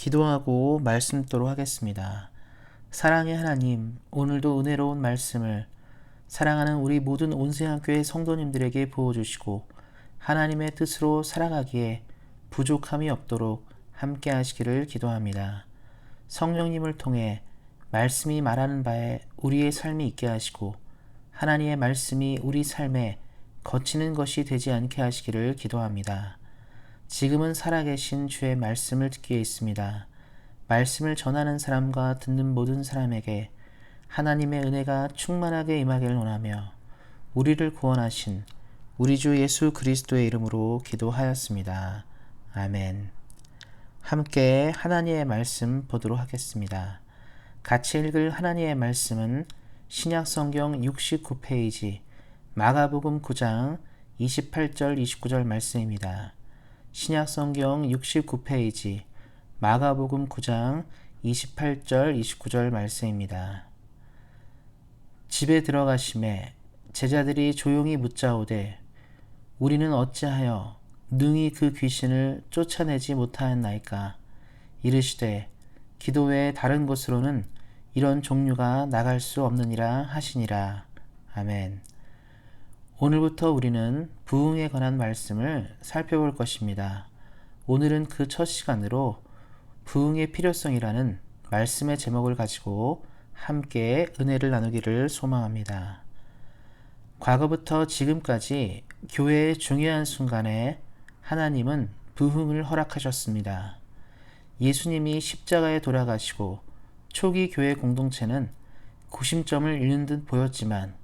기도하고 말씀 듣도록 하겠습니다. 사랑의 하나님, 오늘도 은혜로운 말씀을 사랑하는 우리 모든 온세한교회 성도님들에게 부어주시고 하나님의 뜻으로 살아가기에 부족함이 없도록 함께 하시기를 기도합니다. 성령님을 통해 말씀이 말하는 바에 우리의 삶이 있게 하시고 하나님의 말씀이 우리 삶에 거치는 것이 되지 않게 하시기를 기도합니다. 지금은 살아계신 주의 말씀을 듣기에 있습니다. 말씀을 전하는 사람과 듣는 모든 사람에게 하나님의 은혜가 충만하게 임하기를 원하며 우리를 구원하신 우리 주 예수 그리스도의 이름으로 기도하였습니다. 아멘. 함께 하나님의 말씀 보도록 하겠습니다. 같이 읽을 하나님의 말씀은 신약성경 69페이지 마가복음 9장 28절 29절 말씀입니다. 신약성경 69페이지 마가복음 9장 28절 29절 말씀입니다. 집에 들어가심에 제자들이 조용히 묻자오되 우리는 어찌하여 능히 그 귀신을 쫓아내지 못하였나이까? 이르시되 기도 외에 다른 곳으로는 이런 종류가 나갈 수 없느니라 하시니라. 아멘. 오늘부터 우리는 부흥에 관한 말씀을 살펴볼 것입니다. 오늘은 그 첫 시간으로 부흥의 필요성이라는 말씀의 제목을 가지고 함께 은혜를 나누기를 소망합니다. 과거부터 지금까지 교회의 중요한 순간에 하나님은 부흥을 허락하셨습니다. 예수님이 십자가에 돌아가시고 초기 교회 공동체는 구심점을 잃는 듯 보였지만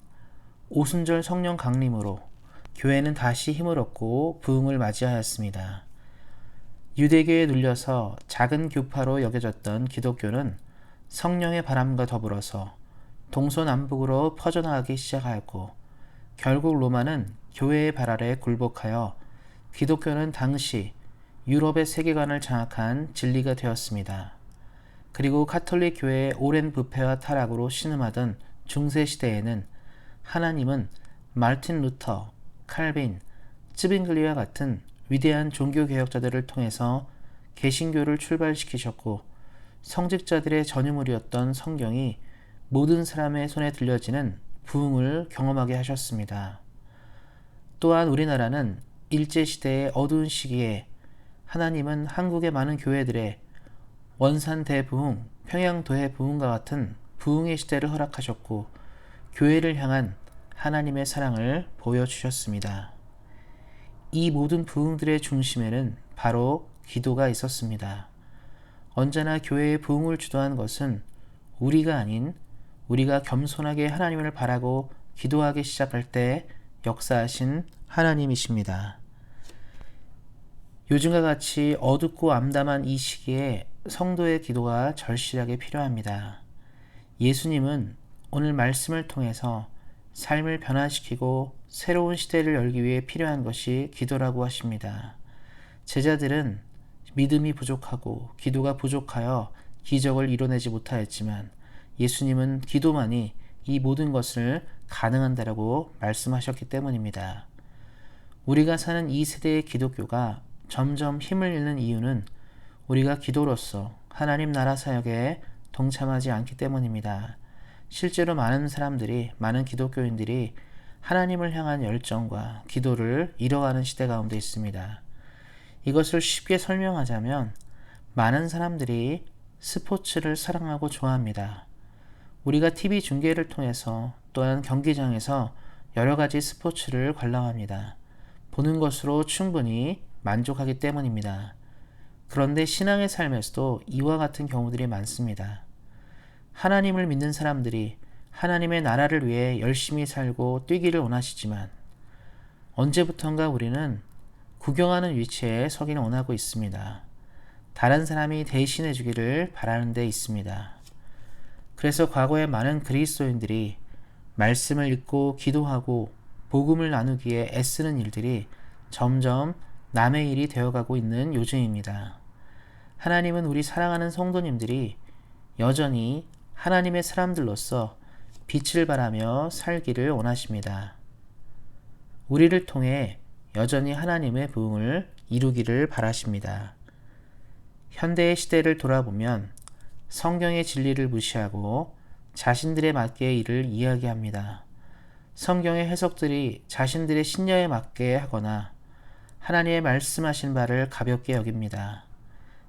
오순절 성령 강림으로 교회는 다시 힘을 얻고 부흥을 맞이하였습니다. 유대교에 눌려서 작은 교파로 여겨졌던 기독교는 성령의 바람과 더불어서 동서남북으로 퍼져나가기 시작하였고 결국 로마는 교회의 발 아래 굴복하여 기독교는 당시 유럽의 세계관을 장악한 진리가 되었습니다. 그리고 가톨릭 교회의 오랜 부패와 타락으로 신음하던 중세시대에는 하나님은 마르틴 루터, 칼빈, 쯔빙글리와 같은 위대한 종교개혁자들을 통해서 개신교를 출발시키셨고 성직자들의 전유물이었던 성경이 모든 사람의 손에 들려지는 부흥을 경험하게 하셨습니다. 또한 우리나라는 일제시대의 어두운 시기에 하나님은 한국의 많은 교회들의 원산 대부흥, 평양 대부흥과 같은 부흥의 시대를 허락하셨고 교회를 향한 하나님의 사랑을 보여주셨습니다. 이 모든 부흥들의 중심에는 바로 기도가 있었습니다. 언제나 교회의 부흥을 주도한 것은 우리가 아닌 우리가 겸손하게 하나님을 바라고 기도하기 시작할 때 역사하신 하나님이십니다. 요즘과 같이 어둡고 암담한 이 시기에 성도의 기도가 절실하게 필요합니다. 예수님은 오늘 말씀을 통해서 삶을 변화시키고 새로운 시대를 열기 위해 필요한 것이 기도라고 하십니다. 제자들은 믿음이 부족하고 기도가 부족하여 기적을 이뤄내지 못하였지만 예수님은 기도만이 이 모든 것을 가능한다라고 말씀하셨기 때문입니다. 우리가 사는 이 세대의 기독교가 점점 힘을 잃는 이유는 우리가 기도로서 하나님 나라 사역에 동참하지 않기 때문입니다. 실제로 많은 사람들이, 많은 기독교인들이 하나님을 향한 열정과 기도를 잃어가는 시대 가운데 있습니다. 이것을 쉽게 설명하자면 많은 사람들이 스포츠를 사랑하고 좋아합니다. 우리가 TV 중계를 통해서 또한 경기장에서 여러 가지 스포츠를 관람합니다. 보는 것으로 충분히 만족하기 때문입니다. 그런데 신앙의 삶에서도 이와 같은 경우들이 많습니다. 하나님을 믿는 사람들이 하나님의 나라를 위해 열심히 살고 뛰기를 원하시지만 언제부턴가 우리는 구경하는 위치에 서기는 원하고 있습니다. 다른 사람이 대신해 주기를 바라는 데 있습니다. 그래서 과거에 많은 그리스도인들이 말씀을 읽고 기도하고 복음을 나누기에 애쓰는 일들이 점점 남의 일이 되어가고 있는 요즘입니다. 하나님은 우리 사랑하는 성도님들이 여전히 하나님의 사람들로서 빛을 발하며 살기를 원하십니다. 우리를 통해 여전히 하나님의 부흥을 이루기를 바라십니다. 현대의 시대를 돌아보면 성경의 진리를 무시하고 자신들에 맞게 일을 이야기합니다. 성경의 해석들이 자신들의 신념에 맞게 하거나 하나님의 말씀하신 바를 가볍게 여깁니다.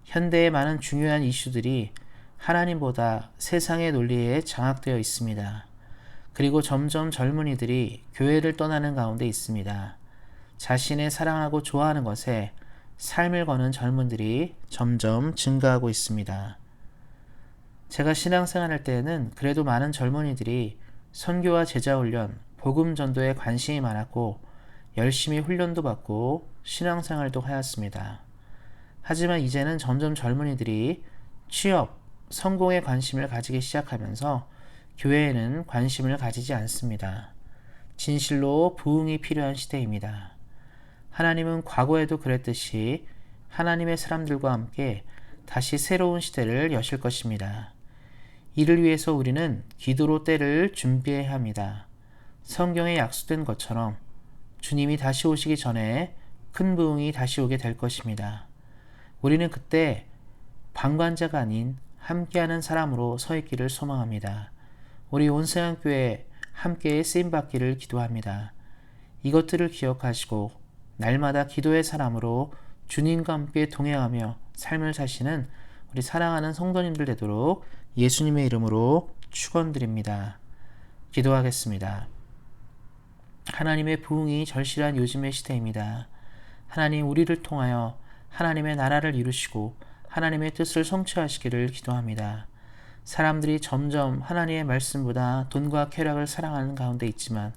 현대의 많은 중요한 이슈들이 하나님보다 세상의 논리에 장악되어 있습니다. 그리고 점점 젊은이들이 교회를 떠나는 가운데 있습니다. 자신의 사랑하고 좋아하는 것에 삶을 거는 젊은들이 점점 증가하고 있습니다. 제가 신앙생활할 때에는 그래도 많은 젊은이들이 선교와 제자훈련, 복음 전도에 관심이 많았고 열심히 훈련도 받고 신앙생활도 하였습니다. 하지만 이제는 점점 젊은이들이 취업, 성공에 관심을 가지기 시작하면서 교회에는 관심을 가지지 않습니다. 진실로 부흥이 필요한 시대입니다. 하나님은 과거에도 그랬듯이 하나님의 사람들과 함께 다시 새로운 시대를 여실 것입니다. 이를 위해서 우리는 기도로 때를 준비해야 합니다. 성경에 약속된 것처럼 주님이 다시 오시기 전에 큰 부흥이 다시 오게 될 것입니다. 우리는 그때 방관자가 아닌 함께하는 사람으로 서 있기를 소망합니다. 우리 온생한교회 함께 쓰임받기를 기도합니다. 이것들을 기억하시고 날마다 기도의 사람으로 주님과 함께 동행하며 삶을 사시는 우리 사랑하는 성도님들 되도록 예수님의 이름으로 축원드립니다. 기도하겠습니다. 하나님의 부흥이 절실한 요즘의 시대입니다. 하나님, 우리를 통하여 하나님의 나라를 이루시고 하나님의 뜻을 성취하시기를 기도합니다. 사람들이 점점 하나님의 말씀보다 돈과 쾌락을 사랑하는 가운데 있지만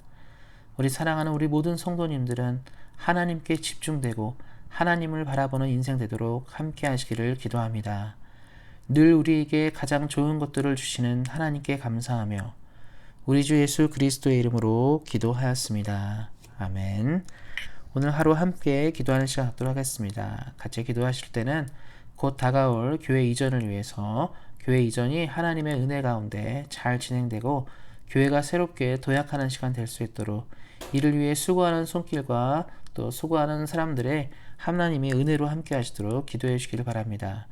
우리 사랑하는 우리 모든 성도님들은 하나님께 집중되고 하나님을 바라보는 인생 되도록 함께 하시기를 기도합니다. 늘 우리에게 가장 좋은 것들을 주시는 하나님께 감사하며 우리 주 예수 그리스도의 이름으로 기도하였습니다. 아멘. 오늘 하루 함께 기도하는 시간 갖도록 하겠습니다. 같이 기도하실 때는 곧 다가올 교회 이전을 위해서 교회 이전이 하나님의 은혜 가운데 잘 진행되고 교회가 새롭게 도약하는 시간 될 수 있도록 이를 위해 수고하는 손길과 또 수고하는 사람들의 하나님의 은혜로 함께 하시도록 기도해 주시기를 바랍니다.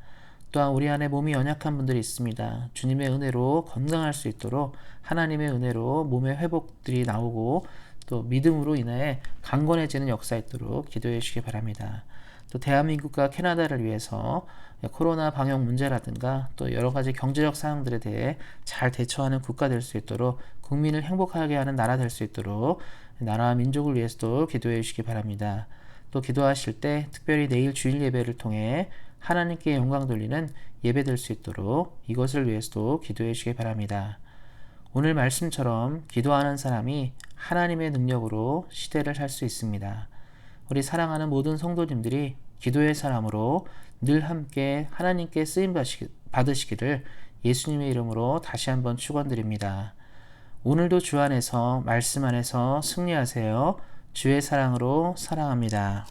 또한 우리 안에 몸이 연약한 분들이 있습니다. 주님의 은혜로 건강할 수 있도록 하나님의 은혜로 몸의 회복들이 나오고 또 믿음으로 인해 강건해지는 역사 있도록 기도해 주시기 바랍니다. 또 대한민국과 캐나다를 위해서 코로나 방역 문제라든가 또 여러 가지 경제적 사항들에 대해 잘 대처하는 국가 될 수 있도록 국민을 행복하게 하는 나라 될 수 있도록 나라와 민족을 위해서도 기도해 주시기 바랍니다. 또 기도하실 때 특별히 내일 주일 예배를 통해 하나님께 영광 돌리는 예배 될 수 있도록 이것을 위해서도 기도해 주시기 바랍니다. 오늘 말씀처럼 기도하는 사람이 하나님의 능력으로 시대를 살 수 있습니다. 우리 사랑하는 모든 성도님들이 기도의 사람으로 늘 함께 하나님께 쓰임 받으시기를 예수님의 이름으로 다시 한번 축원드립니다. 오늘도 주 안에서 말씀 안에서 승리하세요. 주의 사랑으로 사랑합니다.